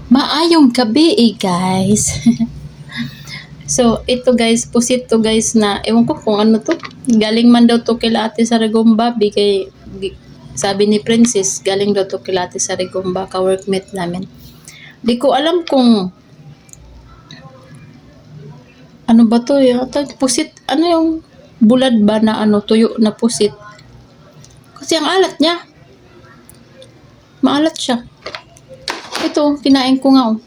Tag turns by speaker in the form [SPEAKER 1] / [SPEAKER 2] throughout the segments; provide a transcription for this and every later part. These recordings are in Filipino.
[SPEAKER 1] Maayong gabi guys. So, ito guys, pusit to guys na, ewan ko kung ano to. Galing man daw to kila Ate Saragomba, sabi ni Princess, galing daw to kila Ate Saragomba, ka-workmate namin. Di ko alam kung, ano ba to pusit, ano yung bulad ba na ano, tuyo na pusit. Kasi ang alat niya. Maalat siya. Ito, kinain ko nga oh.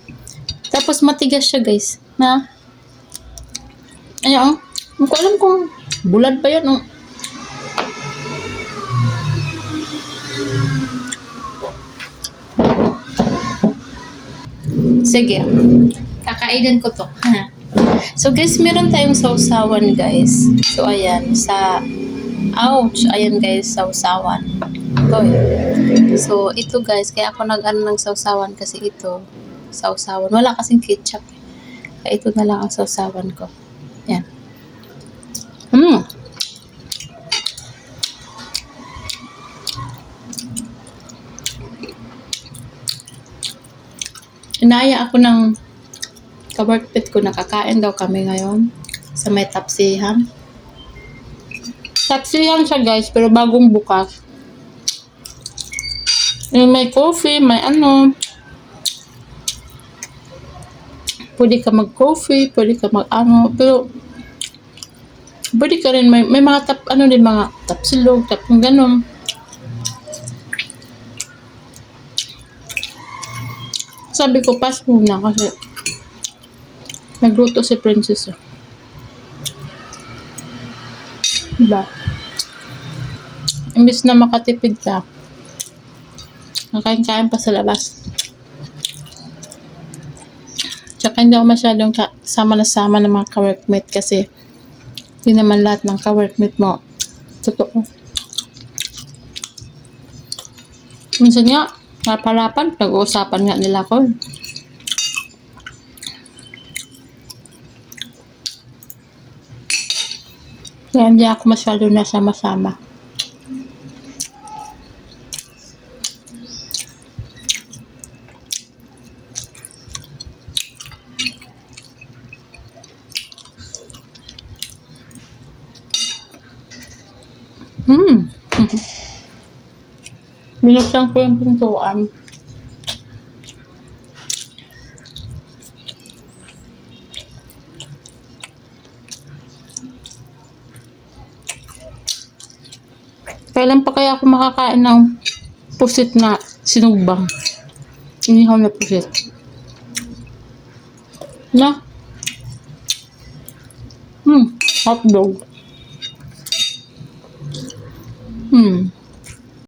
[SPEAKER 1] Tapos matigas siya guys. Na, ayan, hindi ko alam kung bulad pa yan, oh. Sige, kakainin ko to. So guys, meron tayong sausawan guys. So ayan, ouch, ayan guys, sausawan. So ito guys, kaya ako nag-ano ng sausawan kasi ito, sausawan. Wala kasing ketchup. Kaya ito na lang ang sausawan ko. Yan. Inaya ako ng ka-workmate ko, nakakain daw kami ngayon sa may Tapsihan. Tapsihan siya guys, pero bagong bukas. May coffee, may ano. Pwede ka mag-coffee, pwede ka mag-ano, pero pwede ka rin, may mga mga tapsilog, ganun. Sabi ko, pass muna kasi nagluto si Princess. Diba? Imbis na makatipid ka, nakain-kain pa sa labas. Tsaka hindi ako masyadong sama na sama ng mga ka-workmate kasi hindi naman lahat ng ka-workmate mo totoo. Minsan nga, naparapan, nag-uusapan nga nila ko. Kaya hindi ako masyadong nasama-sama. Binuksan ko yung pintuan. Kailan pa kaya ako makakain ng pusit na sinugbang? Inihaw na pusit. Na? Hotdog.